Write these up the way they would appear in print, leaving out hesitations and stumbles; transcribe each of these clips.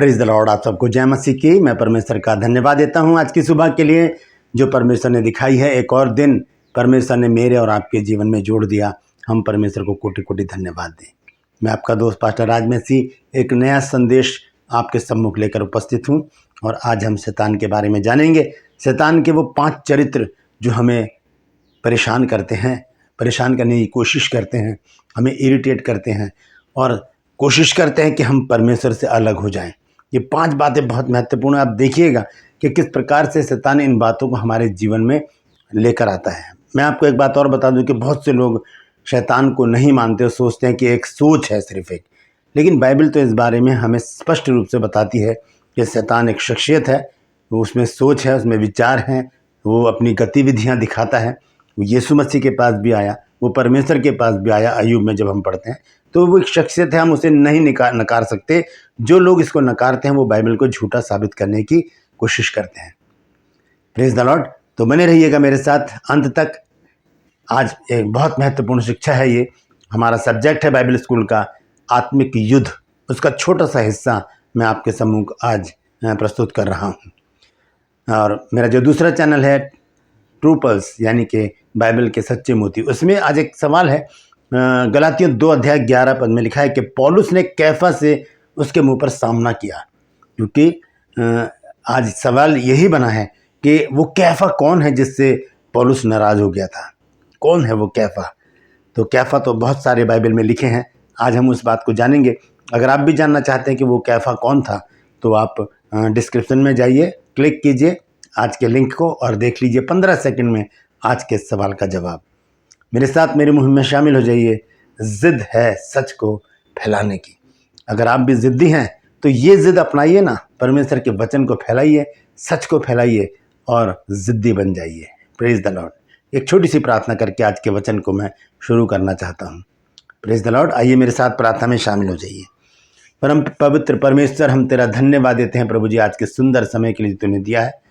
Praise the Lord. आप सबको जय मसीह की। मैं परमेश्वर का धन्यवाद देता हूं आज की सुबह के लिए जो परमेश्वर ने दिखाई है। एक और दिन परमेश्वर ने मेरे और आपके जीवन में जोड़ दिया। हम परमेश्वर को कोटि कोटि धन्यवाद दें। मैं आपका दोस्त पास्टर राज मसीह एक नया संदेश आपके सम्मुख लेकर उपस्थित हूं और आज हम शैतान के बारे में जानेंगे। शैतान के वो 5 चरित्र जो हमें परेशान करते हैं, परेशान करने की कोशिश करते हैं, हमें इरिटेट करते हैं और कोशिश करते हैं कि हम परमेश्वर से अलग हो जाएं। ये 5 बातें बहुत महत्वपूर्ण है। आप देखिएगा कि किस प्रकार से शैतान इन बातों को हमारे जीवन में लेकर आता है। मैं आपको एक बात और बता दूं कि बहुत से लोग शैतान को नहीं मानते और सोचते हैं कि एक सोच है, सिर्फ एक। लेकिन बाइबल तो इस बारे में हमें स्पष्ट रूप से बताती है कि शैतान एक शख्सियत है, उसमें सोच है, उसमें विचार हैं, वो अपनी गतिविधियाँ दिखाता है। वो यीशु मसीह के पास भी आया, वो परमेश्वर के पास भी आया। अय्यूब में जब हम पढ़ते हैं तो वो एक शख्सियत है, हम उसे नहीं नकार सकते। जो लोग इसको नकारते हैं वो बाइबल को झूठा साबित करने की कोशिश करते हैं। Praise the Lord. तो बने रहिएगा मेरे साथ अंत तक। आज एक बहुत महत्वपूर्ण शिक्षा है। ये हमारा सब्जेक्ट है बाइबल स्कूल का आत्मिक युद्ध। उसका छोटा सा हिस्सा मैं आपके सम्मुख आज प्रस्तुत कर रहा हूँ। और मेरा जो दूसरा चैनल है ट्रू पल्स यानी कि बाइबल के सच्चे मोती, उसमें आज एक सवाल है। गलातियों 2 अध्याय 11 पद में लिखा है कि पौलुस ने कैफा से उसके मुंह पर सामना किया। क्योंकि आज सवाल यही बना है कि वो कैफा कौन है जिससे पौलुस नाराज हो गया था। कौन है वो कैफा? तो कैफा तो बहुत सारे बाइबल में लिखे हैं। आज हम उस बात को जानेंगे। अगर आप भी जानना चाहते हैं कि वो कैफा कौन था तो आप डिस्क्रिप्शन में जाइए, क्लिक कीजिए आज के लिंक को और देख लीजिए 15 सेकंड में आज के सवाल का जवाब। मेरे साथ मेरी मुहिम में शामिल हो जाइए। जिद है सच को फैलाने की। अगर आप भी जिद्दी हैं तो ये जिद अपनाइए ना, परमेश्वर के वचन को फैलाइए, सच को फैलाइए और जिद्दी बन जाइए। Praise the Lord. एक छोटी सी प्रार्थना करके आज के वचन को मैं शुरू करना चाहता हूँ। Praise the Lord. आइए मेरे साथ प्रार्थना में शामिल हो जाइए। परम पवित्र परमेश्वर, हम तेरा धन्यवाद देते हैं प्रभु जी आज के सुंदर समय के लिए तूने दिया है।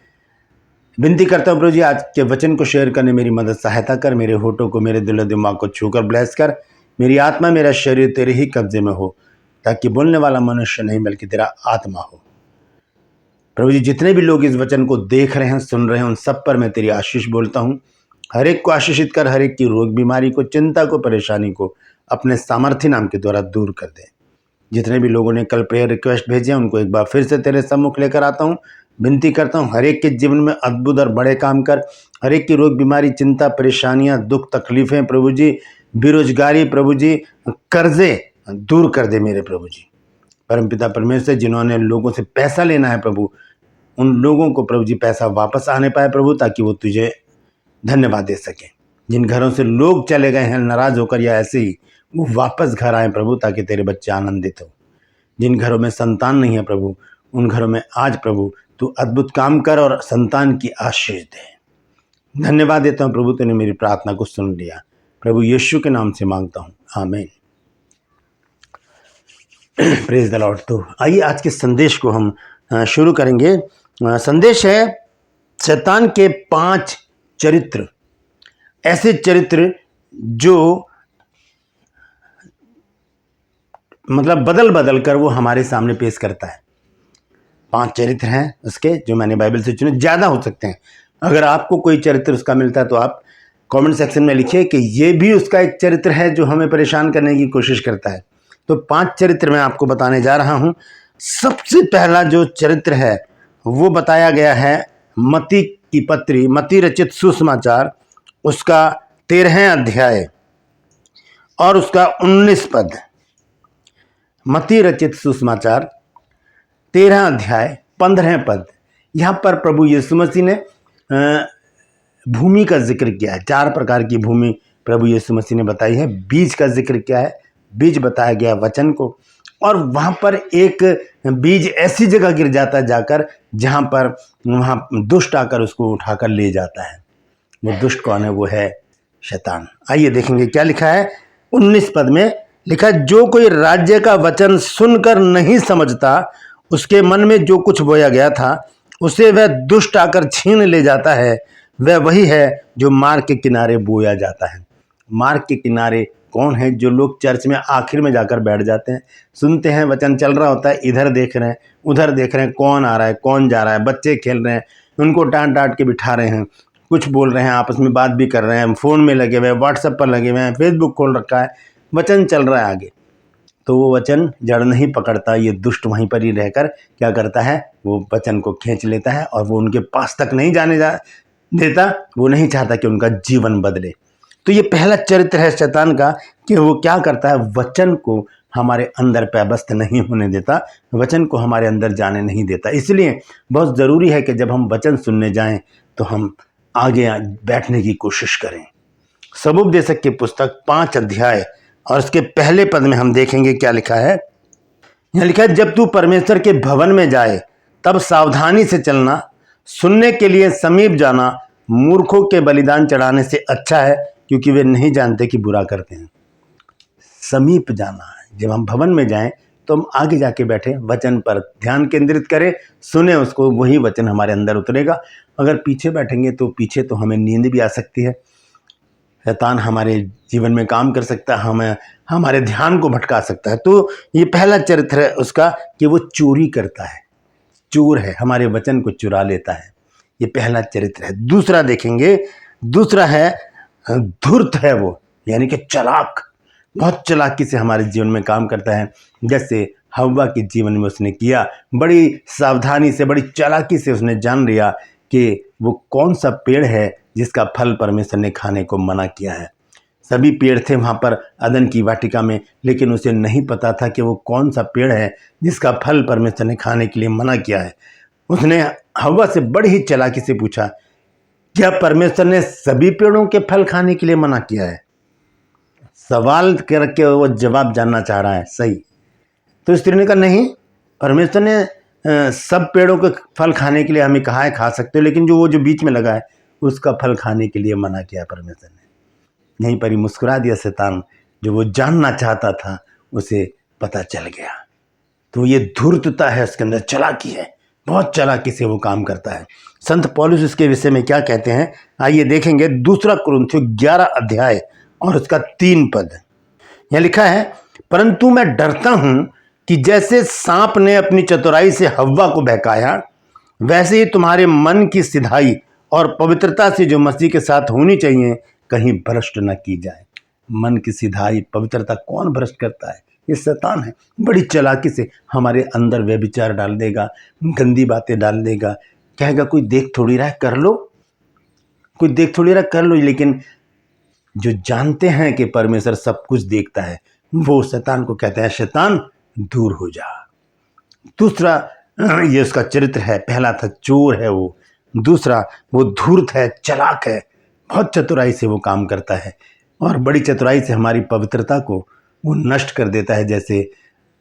विनती करता हूँ प्रभु जी आज के वचन को शेयर करने मेरी मदद सहायता कर। मेरे होठों को, मेरे दिल दिमाग को छूकर ब्लेस कर। मेरी आत्मा, मेरा शरीर तेरे ही कब्जे में हो, ताकि बोलने वाला मनुष्य नहीं बल्कि तेरा आत्मा हो। प्रभु जी जितने भी लोग इस वचन को देख रहे हैं, सुन रहे हैं, उन सब पर मैं तेरी आशीष बोलता हूँ। हर एक को आशीषित कर, हर एक की रोग बीमारी को, चिंता को, परेशानी को अपने सामर्थ्य नाम के द्वारा दूर कर दे। जितने भी लोगों ने कल प्रेयर रिक्वेस्ट भेजे हैं उनको एक बार फिर से तेरे सम्मुख लेकर आता हूँ। विनती करता हूँ हर एक के जीवन में अद्भुत और बड़े काम कर। हर एक की रोग बीमारी, चिंता, परेशानियां, दुख, तकलीफें प्रभु जी, बेरोजगारी प्रभु जी, कर्जे दूर कर दे मेरे प्रभु जी। परमपिता परमेश्वर, जिन्होंने लोगों से पैसा लेना है प्रभु, उन लोगों को प्रभु जी पैसा वापस आने पाए प्रभु, ताकि वो तुझे धन्यवाद दे सके। जिन घरों से लोग चले गए हैं नाराज होकर या ऐसे ही, वो वापस घर आए प्रभु, ताकि तेरे बच्चे आनंदित हो। जिन घरों में संतान नहीं है प्रभु, उन घरों में आज प्रभु तू अद्भुत काम कर और संतान की आशीष दे। धन्यवाद देता हूँ प्रभु, तूने मेरी प्रार्थना को सुन लिया। प्रभु यीशु के नाम से मांगता हूँ, आमीन। Praise the Lord. तो आइए आज के संदेश को हम शुरू करेंगे। संदेश है शैतान के 5 चरित्र। ऐसे चरित्र जो मतलब बदल बदल कर वो हमारे सामने पेश करता है। 5 चरित्र हैं उसके जो मैंने बाइबल से चुने। ज़्यादा हो सकते हैं। अगर आपको कोई चरित्र उसका मिलता है तो आप कमेंट सेक्शन में लिखिए कि ये भी उसका एक चरित्र है जो हमें परेशान करने की कोशिश करता है। तो 5 चरित्र मैं आपको बताने जा रहा हूँ। सबसे पहला जो चरित्र है वो बताया गया है मत्ती की पत्री, मत्ती रचित सुसमाचार, उसका 13 अध्याय और उसका 19 पद। मत्ती रचित सुसमाचार 13 अध्याय 15 पद। यहाँ पर प्रभु यीशु मसीह ने भूमि का जिक्र किया है। 4 प्रकार की भूमि प्रभु यीशु मसीह ने बताई है। बीज का जिक्र किया है, बीज बताया गया वचन को। और वहाँ पर एक बीज ऐसी जगह गिर जाता है जाकर जहाँ पर वहाँ दुष्ट आकर उसको उठाकर ले जाता है। वो दुष्ट कौन है? वो है शैतान। आइए देखेंगे क्या लिखा है। 19 पद में लिखा, जो कोई राज्य का वचन सुनकर नहीं समझता, उसके मन में जो कुछ बोया गया था उसे वह दुष्ट आकर छीन ले जाता है। वह वही है जो मार्ग के किनारे बोया जाता है। मार्ग के किनारे कौन है जो लोग चर्च में आखिर में जाकर बैठ जाते हैं, सुनते हैं, वचन चल रहा होता है, इधर देख रहे हैं उधर देख रहे हैं, कौन आ रहा है कौन जा रहा है, बच्चे खेल रहे हैं उनको डांट डांट के बिठा रहे हैं, कुछ बोल रहे हैं, आपस में बात भी कर रहे हैं, फ़ोन में लगे हुए हैं, व्हाट्सएप पर लगे हुए हैं, फेसबुक खोल रखा है, वचन चल रहा है आगे, तो वो वचन जड़ नहीं पकड़ता। ये दुष्ट वहीं पर ही रहकर क्या करता है, वो वचन को खींच लेता है और वो उनके पास तक नहीं जाने देता। वो नहीं चाहता कि उनका जीवन बदले। तो ये पहला चरित्र है शैतान का कि वो क्या करता है, वचन को हमारे अंदर पैबस्त नहीं होने देता, वचन को हमारे अंदर जाने नहीं देता। इसलिए बहुत ज़रूरी है कि जब हम वचन सुनने जाएं तो हम आगे बैठने की कोशिश करें। सबोपदेशक की पुस्तक 5 अध्याय और उसके पहले पद में हम देखेंगे क्या लिखा है। यहाँ लिखा है, जब तू परमेश्वर के भवन में जाए तब सावधानी से चलना, सुनने के लिए समीप जाना मूर्खों के बलिदान चढ़ाने से अच्छा है, क्योंकि वे नहीं जानते कि बुरा करते हैं। समीप जाना है, जब हम भवन में जाएं तो हम आगे जाके बैठे, वचन पर ध्यान केंद्रित करें, सुने उसको, वही वचन हमारे अंदर उतरेगा। अगर पीछे बैठेंगे तो पीछे तो हमें नींद भी आ सकती है, शैतान हमारे जीवन में काम कर सकता है, हमें हमारे ध्यान को भटका सकता है। तो ये पहला चरित्र है उसका कि वो चोरी करता है, चोर है, हमारे वचन को चुरा लेता है। ये पहला चरित्र है। दूसरा देखेंगे, दूसरा है धूर्त है वो, यानी कि चालाक, बहुत चालाकी से हमारे जीवन में काम करता है। जैसे हव्वा के जीवन में उसने किया, बड़ी सावधानी से बड़ी चालाकी से उसने जान लिया कि वो कौन सा पेड़ है जिसका फल परमेश्वर ने खाने को मना किया है। सभी पेड़ थे वहाँ पर अदन की वाटिका में, लेकिन उसे नहीं पता था कि वो कौन सा पेड़ है जिसका फल परमेश्वर ने खाने के लिए मना किया है। उसने हव्वा से बड़ी ही चालाकी से पूछा, क्या परमेश्वर ने सभी पेड़ों के फल खाने के लिए मना किया है? सवाल करके वो जवाब जानना चाह रहा है, सही। तो स्त्री ने कहा, नहीं, परमेश्वर ने सब पेड़ों के फल खाने के लिए हमें कहा है खा सकते हो, लेकिन जो बीच में लगा है उसका फल खाने के लिए मना किया परमेश्वर ने। यहीं पर ही मुस्कुरा दिया शैतान, जो वो जानना चाहता था उसे पता चल गया। तो ये धूर्तता है उसके अंदर, चालाकी है, बहुत चालाकी से वो काम करता है। संत पौलुस इसके विषय में क्या कहते हैं, आइए देखेंगे। दूसरा कुरिन्थियों 11 अध्याय और उसका 3 पद। यहाँ लिखा है, परंतु मैं डरता हूं कि जैसे सांप ने अपनी चतुराई से हव्वा को बहकाया, वैसे ही तुम्हारे मन की सिधाई और पवित्रता से जो मसीह के साथ होनी चाहिए कहीं भ्रष्ट न की जाए। मन की सिधाई, पवित्रता कौन भ्रष्ट करता है? ये शैतान है। बड़ी चालाकी से हमारे अंदर व्यभिचार डाल देगा, गंदी बातें डाल देगा, कहेगा कोई देख थोड़ी रहा है कर लो, कोई देख थोड़ी रहा कर लो। लेकिन जो जानते हैं कि परमेश्वर सब कुछ देखता है, वो शैतान को कहते हैं, शैतान दूर हो जा। दूसरा ये उसका चरित्र है। पहला था चोर है वो, दूसरा वो धूर्त है, चालाक है, बहुत चतुराई से वो काम करता है और बड़ी चतुराई से हमारी पवित्रता को वो नष्ट कर देता है। जैसे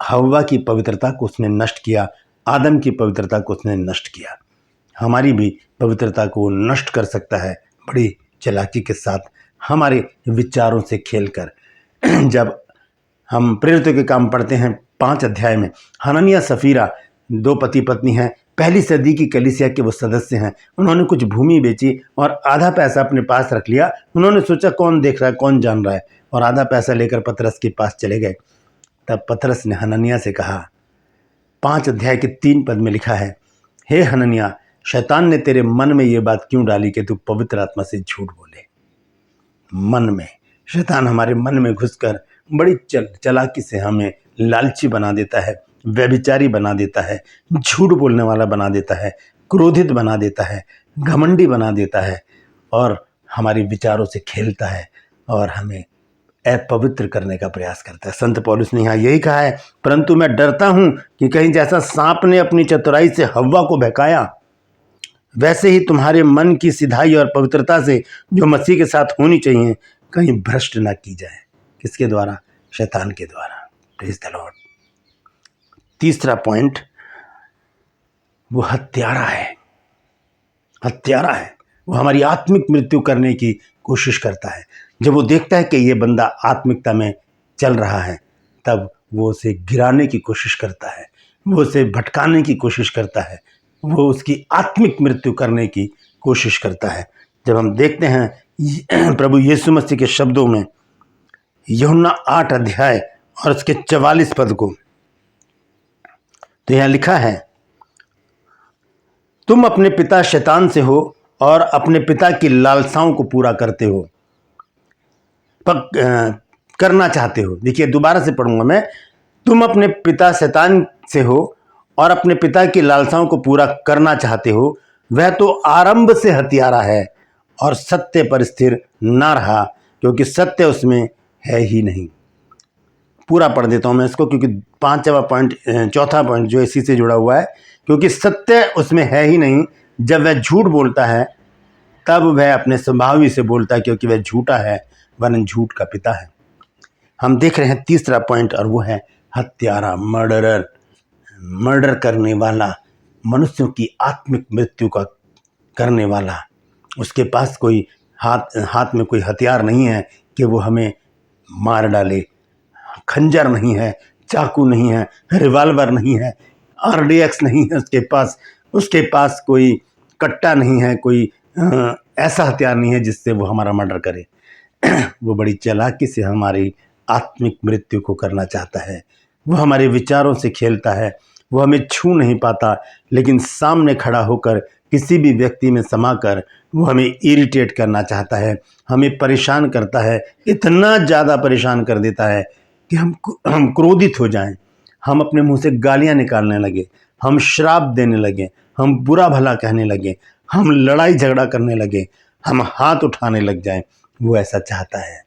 हव्वा की पवित्रता को उसने नष्ट किया, आदम की पवित्रता को उसने नष्ट किया, हमारी भी पवित्रता को नष्ट कर सकता है बड़ी चालाकी के साथ, हमारे विचारों से खेलकर। जब हम प्रेरितों के काम पढ़ते हैं 5 अध्याय में, हननिया सफीरा 2 पति पत्नी हैं, पहली सदी की कलीसिया के वो सदस्य हैं। उन्होंने कुछ भूमि बेची और आधा पैसा अपने पास रख लिया। उन्होंने सोचा कौन देख रहा है कौन जान रहा है, और आधा पैसा लेकर पतरस के पास चले गए। तब पतरस ने हननिया से कहा, 5 अध्याय के 3 पद में लिखा है, हे हननिया, शैतान ने तेरे मन में ये बात क्यों डाली कि तू पवित्र आत्मा से झूठ बोले? मन में शैतान हमारे मन में घुसकर बड़ी चालाकी से हमें लालची बना देता है, व्यभिचारी बना देता है, झूठ बोलने वाला बना देता है, क्रोधित बना देता है, घमंडी बना देता है और हमारे विचारों से खेलता है और हमें अपवित्र करने का प्रयास करता है। संत पौलुस ने यहाँ यही कहा है, परंतु मैं डरता हूं कि कहीं जैसा सांप ने अपनी चतुराई से हव्वा को बहकाया, वैसे ही तुम्हारे मन की सिधाई और पवित्रता से जो मसीह के साथ होनी चाहिए कहीं भ्रष्ट ना की जाए। किसके द्वारा? शैतान के द्वारा। Praise the Lord. तीसरा पॉइंट, वो हत्यारा है। हत्यारा है, वो हमारी आत्मिक मृत्यु करने की कोशिश करता है। जब वो देखता है कि ये बंदा आत्मिकता में चल रहा है, तब वो उसे गिराने की कोशिश करता है, वो उसे भटकाने की कोशिश करता है, वो उसकी आत्मिक मृत्यु करने की कोशिश करता है। जब हम देखते हैं प्रभु यीशु मसीह के शब्दों में यूहन्ना 8 अध्याय और उसके 44 पद को। तो यहां लिखा है, तुम अपने पिता शैतान से हो और अपने पिता की लालसाओं को पूरा करते हो, करना चाहते हो। देखिए दोबारा से पढ़ूंगा मैं, तुम अपने पिता शैतान से हो और अपने पिता की लालसाओं को पूरा करना चाहते हो। वह तो आरंभ से हत्यारा है और सत्य पर स्थिर ना रहा, क्योंकि सत्य उसमें है ही नहीं। पूरा पढ़ देता हूं मैं इसको, क्योंकि चौथा पॉइंट जो इसी से जुड़ा हुआ है, क्योंकि सत्य उसमें है ही नहीं। जब वह झूठ बोलता है तब वह अपने स्वभाव ही से बोलता है, क्योंकि वह झूठा है, वरन झूठ का पिता है। हम देख रहे हैं तीसरा पॉइंट, और वो है हत्यारा, मर्डरर, मर्डर करने वाला, मनुष्यों की आत्मिक मृत्यु का करने वाला। उसके पास कोई हाथ में कोई हथियार नहीं है कि वो हमें मार डाले। खंजर नहीं है, चाकू नहीं है, रिवॉल्वर नहीं है, RDX नहीं है उसके पास कोई कट्टा नहीं है, कोई ऐसा हथियार नहीं है जिससे वो हमारा मर्डर करे। वो बड़ी चालाकी से हमारी आत्मिक मृत्यु को करना चाहता है। वो हमारे विचारों से खेलता है। वो हमें छू नहीं पाता, लेकिन सामने खड़ा होकर किसी भी व्यक्ति में समाकर वो हमें इरिटेट करना चाहता है, हमें परेशान करता है। इतना ज़्यादा परेशान कर देता है कि हम क्रोधित हो जाएं, हम अपने मुंह से गालियां निकालने लगे, हम श्राप देने लगे, हम बुरा भला कहने लगे, हम लड़ाई झगड़ा करने लगे, हम हाथ उठाने लग जाएं। वो ऐसा चाहता है।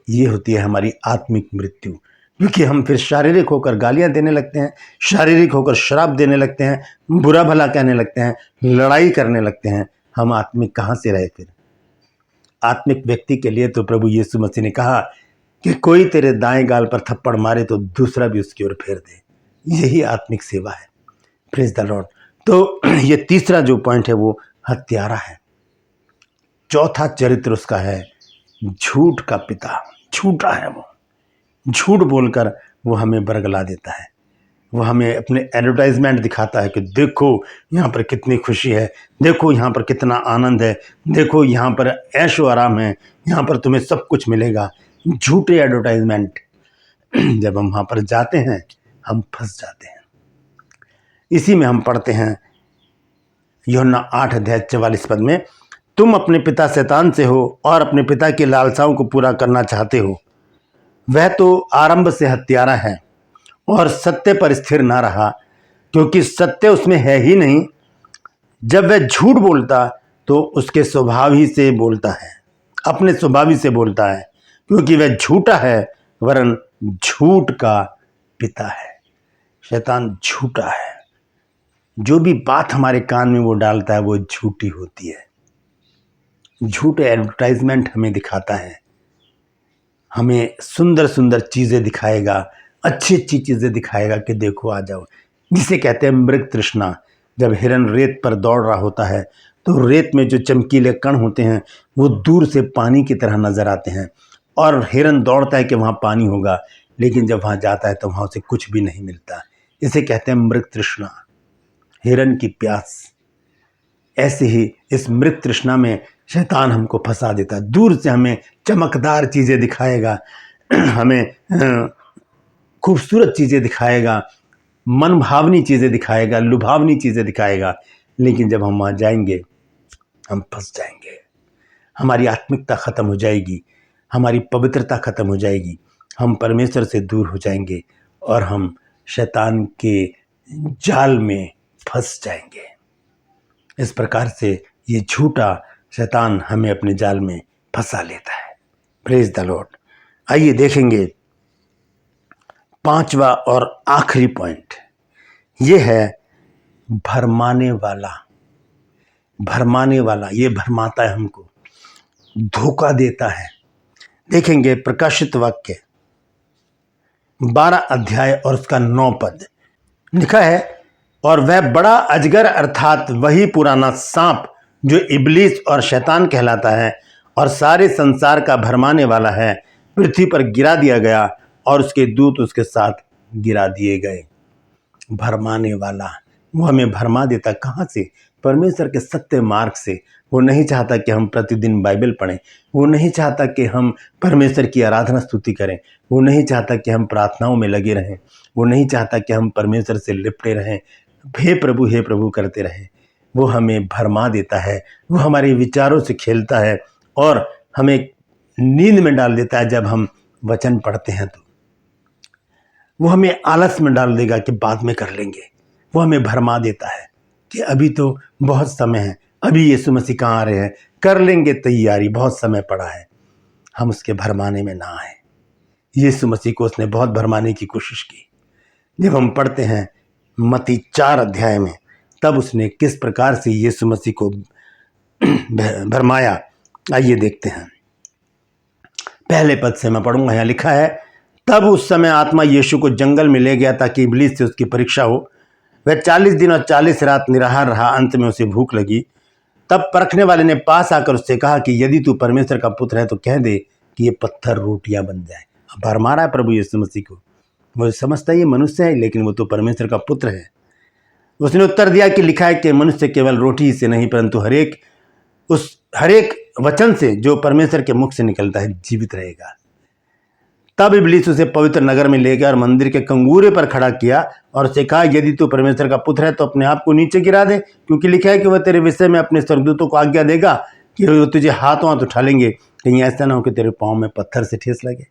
ये होती है हमारी आत्मिक मृत्यु, क्योंकि हम फिर शारीरिक होकर गालियां देने लगते हैं, शारीरिक होकर श्राप देने लगते हैं, बुरा भला कहने लगते हैं, लड़ाई करने लगते हैं। हम आत्मिक कहाँ से रहे फिर? आत्मिक व्यक्ति के लिए तो प्रभु यीशु मसीह ने कहा कि कोई तेरे दाएं गाल पर थप्पड़ मारे तो दूसरा भी उसकी ओर फेर दे। यही आत्मिक सेवा है। Praise the Lord. तो ये तीसरा जो पॉइंट है वो हत्यारा है। चौथा चरित्र उसका है झूठ का पिता। झूठा है वो, झूठ बोलकर वो हमें बरगला देता है। वो हमें अपने एडवर्टाइजमेंट दिखाता है कि देखो यहाँ पर कितनी खुशी है, देखो यहाँ पर कितना आनंद है, देखो यहाँ पर ऐशो आराम है, यहाँ पर तुम्हें सब कुछ मिलेगा। झूठे एडवर्टाइजमेंट। जब हम वहाँ पर जाते हैं हम फंस जाते हैं। इसी में हम पढ़ते हैं यूहन्ना 8 अध्याय 44 पद में, तुम अपने पिता शैतान से हो और अपने पिता की लालसाओं को पूरा करना चाहते हो। वह तो आरंभ से हत्यारा है और सत्य पर स्थिर ना रहा, क्योंकि सत्य उसमें है ही नहीं। जब वह झूठ बोलता तो उसके स्वभाव ही से बोलता है, अपने स्वभाव ही से बोलता है, क्योंकि वह झूठा है, वरन झूठ का पिता है। शैतान झूठा है। जो भी बात हमारे कान में वो डालता है वो झूठी होती है। झूठे एडवर्टाइजमेंट हमें दिखाता है, हमें सुंदर सुंदर चीज़ें दिखाएगा, अच्छी अच्छी चीज़ें दिखाएगा कि देखो आ जाओ, जिसे कहते हैं मृग तृष्णा। जब हिरन रेत पर दौड़ रहा होता है तो रेत में जो चमकीले कण होते हैं वो दूर से पानी की तरह नजर आते हैं, और हिरन दौड़ता है कि वहाँ पानी होगा, लेकिन जब वहाँ जाता है तो वहाँ उसे कुछ भी नहीं मिलता। इसे कहते हैं मृग तृष्णा, हिरन की प्यास। ऐसे ही इस मृग तृष्णा में शैतान हमको फंसा देता है। दूर से हमें चमकदार चीज़ें दिखाएगा, हमें खूबसूरत चीज़ें दिखाएगा, मनभावनी चीज़ें दिखाएगा, लुभावनी चीज़ें दिखाएगा, लेकिन जब हम वहाँ जाएंगे हम फंस जाएंगे। हमारी आत्मिकता खत्म हो जाएगी, हमारी पवित्रता खत्म हो जाएगी, हम परमेश्वर से दूर हो जाएंगे और हम शैतान के जाल में फंस जाएंगे। इस प्रकार से ये झूठा शैतान हमें अपने जाल में फंसा लेता है। Praise the Lord. आइए देखेंगे पांचवा और आखिरी पॉइंट, ये है भरमाने वाला। भरमाने वाला, ये भरमाता है हमको, धोखा देता है। देखेंगे प्रकाशित वाक्य 12 अध्याय और उसका 9 पद। लिखा है, और वह बड़ा अजगर अर्थात वही पुराना सांप जो इब्लीस और शैतान कहलाता है और सारे संसार का भरमाने वाला है, पृथ्वी पर गिरा दिया गया और उसके दूत उसके साथ गिरा दिए गए। भरमाने वाला, वो हमें भरमा देता। कहाँ से? परमेश्वर के सत्य मार्ग से। वो नहीं चाहता कि हम प्रतिदिन बाइबल पढ़ें, वो नहीं चाहता कि हम परमेश्वर की आराधना स्तुति करें, वो नहीं चाहता कि हम प्रार्थनाओं में लगे रहें, वो नहीं चाहता कि हम परमेश्वर से लिपटे रहें, हे प्रभु करते रहें। वो हमें भरमा देता है, वो हमारे विचारों से खेलता है और हमें नींद में डाल देता है। जब हम वचन पढ़ते हैं तो वो हमें आलस में डाल देगा कि बाद में कर लेंगे। वो हमें भरमा देता है कि अभी तो बहुत समय है, अभी यीशु मसीह कहाँ आ रहे हैं, कर लेंगे तैयारी, बहुत समय पड़ा है। हम उसके भरमाने में ना आए। यीशु मसीह को उसने बहुत भरमाने की कोशिश की। जब हम पढ़ते हैं मत्ती 4 अध्याय में, तब उसने किस प्रकार से यीशु मसीह को भरमाया, आइए देखते हैं। पहले पद से मैं पढ़ूंगा। यहाँ लिखा है, तब उस समय आत्मा यीशु को जंगल में ले गया ताकि इब्लीस से उसकी परीक्षा हो। वह 40 दिन और 40 रात निराहार रहा। अंत में उसे भूख लगी। तब परखने वाले ने पास आकर उससे कहा कि यदि तू परमेश्वर का पुत्र है तो कह दे कि ये पत्थर रोटियां बन जाए। भरमा रहा है प्रभु यीशु मसीह को। वो समझता है ये मनुष्य है, लेकिन वो तो परमेश्वर का पुत्र है। उसने उत्तर दिया कि लिखा है कि मनुष्य केवल रोटी से नहीं परंतु हरेक वचन से जो परमेश्वर के मुख से निकलता है जीवित रहेगा। तब इब्लीस उसे पवित्र नगर में ले गया और मंदिर के कंगूरे पर खड़ा किया और उसे कहा, यदि तू परमेश्वर का पुत्र है तो अपने आप को नीचे गिरा दे, क्योंकि लिखा है कि वह तेरे विषय में अपने स्वर्गदूतों को आज्ञा देगा कि वो तुझे हाथों हाथ उठा लेंगे, कहीं ऐसा ना हो कि तेरे पाँव में पत्थर से ठेस लगे।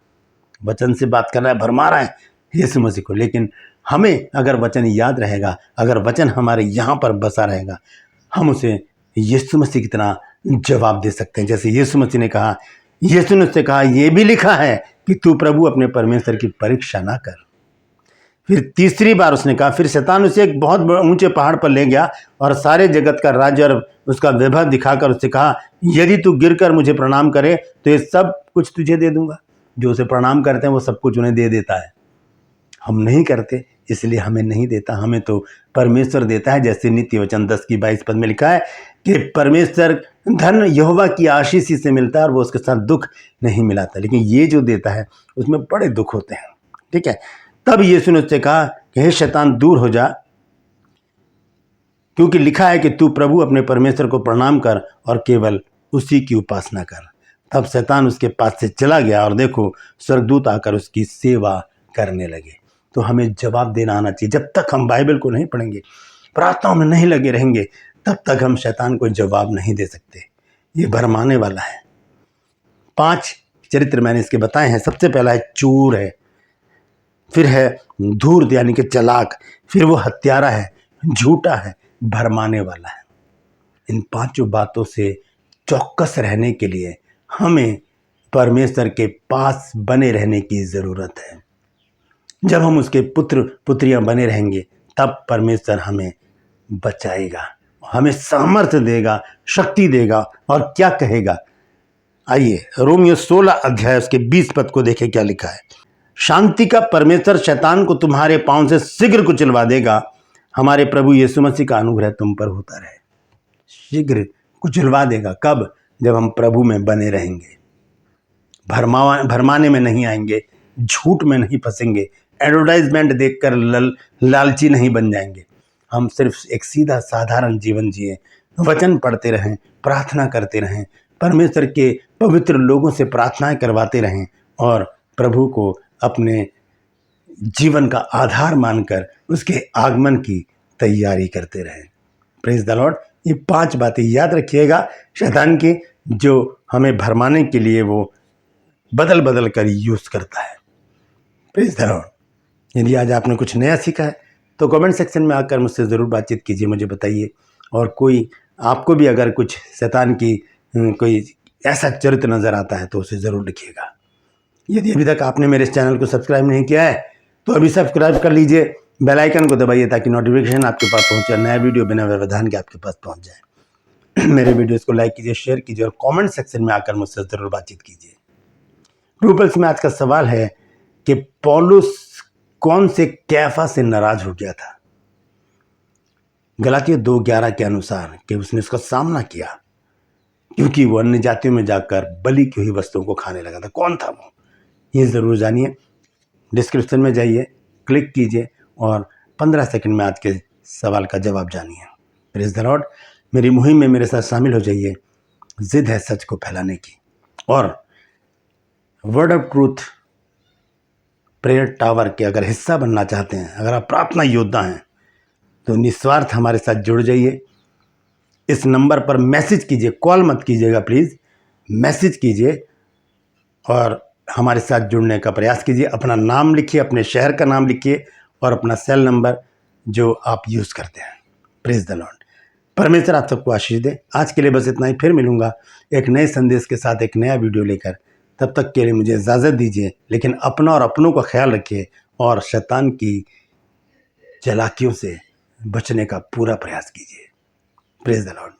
वचन से बात कर रहा है, भरमा रहा है यीशु मसीह को। लेकिन हमें अगर वचन याद रहेगा, अगर वचन हमारे यहाँ पर बसा रहेगा, हम उसे यीशु मसीह की तरह जवाब दे सकते हैं। जैसे यीशु मसीह ने कहा, यीशु ने उससे कहा, यह भी लिखा है कि तू प्रभु अपने परमेश्वर की परीक्षा ना कर। फिर तीसरी बार उसने कहा, फिर शैतान उसे एक बहुत ऊंचे पहाड़ पर ले गया और सारे जगत का राज्य और उसका वैभव दिखाकर उससे कहा, यदि तू गिरकर मुझे प्रणाम करे तो ये सब कुछ तुझे दे दूंगा। जो उसे प्रणाम करते हैं वो सब कुछ उन्हें दे देता है। हम नहीं करते, इसलिए हमें नहीं देता, हमें तो परमेश्वर देता है। जैसे नीति वचन 10 की 22 पद में लिखा है कि परमेश्वर धन यहोवा की आशीष ही से मिलता है और वो उसके साथ दुख नहीं मिलाता, लेकिन ये जो देता है उसमें बड़े दुख होते हैं। ठीक है। तब यीशु ने उससे कहा कि हे शैतान, दूर हो जा, क्योंकि लिखा है कि तू प्रभु अपने परमेश्वर को प्रणाम कर और केवल उसी की उपासना कर। तब शैतान उसके पास से चला गया और देखो, स्वर्गदूत आकर उसकी सेवा करने लगे। तो हमें जवाब देना आना चाहिए। जब तक हम बाइबल को नहीं पढ़ेंगे, प्रार्थनाओं में नहीं लगे रहेंगे, तब तक हम शैतान को जवाब नहीं दे सकते। ये भरमाने वाला है। 5 चरित्र मैंने इसके बताए हैं। सबसे पहला है चूर है, फिर है धूर्त यानी कि चालाक, फिर वो हत्यारा है, झूठा है, भरमाने वाला है। इन 5 बातों से चौकस रहने के लिए हमें परमेश्वर के पास बने रहने की ज़रूरत है। जब हम उसके पुत्र पुत्रियां बने रहेंगे, तब परमेश्वर हमें बचाएगा, हमें सामर्थ्य देगा, शक्ति देगा। और क्या कहेगा, आइए रोमियो 16 अध्याय उसके 20 पद को देखें क्या लिखा है। शांति का परमेश्वर शैतान को तुम्हारे पांव से शीघ्र कुचलवा देगा। हमारे प्रभु यीशु मसीह का अनुग्रह तुम पर होता रहे। शीघ्र कुचलवा देगा। कब? जब हम प्रभु में बने रहेंगे, भरमाने में नहीं आएंगे, झूठ में नहीं फंसेंगे, एडवर्टाइजमेंट देखकर लालची नहीं बन जाएंगे। हम सिर्फ एक सीधा साधारण जीवन जिए, वचन पढ़ते रहें, प्रार्थना करते रहें, परमेश्वर के पवित्र लोगों से प्रार्थनाएं करवाते रहें और प्रभु को अपने जीवन का आधार मानकर उसके आगमन की तैयारी करते रहें। Praise the Lord. ये 5 बातें याद रखिएगा शैतान की, जो हमें भरमाने के लिए वो बदल बदल कर यूज़ करता है। Praise the Lord. यदि आज आपने कुछ नया सीखा है तो कमेंट सेक्शन में आकर मुझसे ज़रूर बातचीत कीजिए, मुझे बताइए। और कोई आपको भी अगर कुछ शैतान की कोई ऐसा चरित्र नज़र आता है तो उसे ज़रूर लिखिएगा। यदि अभी तक आपने मेरे इस चैनल को सब्सक्राइब नहीं किया है तो अभी सब्सक्राइब कर लीजिए, बेल आइकन को दबाइए ताकि नोटिफिकेशन आपके पास पहुंचे, नया वीडियो बिना व्यवधान के आपके पास पहुंच जाए। मेरे वीडियोस को लाइक कीजिए, शेयर कीजिए और कमेंट सेक्शन में आकर मुझसे ज़रूर बातचीत कीजिए। ट्रूपल्स में आज का सवाल है कि पौलुस कौन से कैफा से नाराज हो गया था। गलातियों 2:11 के अनुसार कि उसने उसका सामना किया क्योंकि वो अन्य जातियों में जाकर बलि की हुई वस्तुओं को खाने लगा था। कौन था वो, ये ज़रूर जानिए। डिस्क्रिप्शन में जाइए, क्लिक कीजिए और 15 सेकंड में आज के सवाल का जवाब जानिए। Praise the Lord. मेरी मुहिम में मेरे साथ शामिल हो जाइए। जिद है सच को फैलाने की, और word of truth prayer tower के अगर हिस्सा बनना चाहते हैं, अगर आप प्रार्थना योद्धा हैं, तो निस्वार्थ हमारे साथ जुड़ जाइए। इस नंबर पर मैसेज कीजिए, कॉल मत कीजिएगा प्लीज़, मैसेज कीजिए और हमारे साथ जुड़ने का प्रयास कीजिए। अपना नाम लिखिए, अपने शहर का नाम लिखिए और अपना सेल नंबर जो आप यूज़ करते हैं। Praise the Lord. परमेश्वर आप सबको आशीष दे। आज के लिए बस इतना ही। फिर मिलूंगा एक नए संदेश के साथ, एक नया वीडियो लेकर। तब तक के लिए मुझे इजाज़त दीजिए, लेकिन अपना और अपनों का ख्याल रखिए और शैतान की चालाकियों से बचने का पूरा प्रयास कीजिए। Praise the Lord.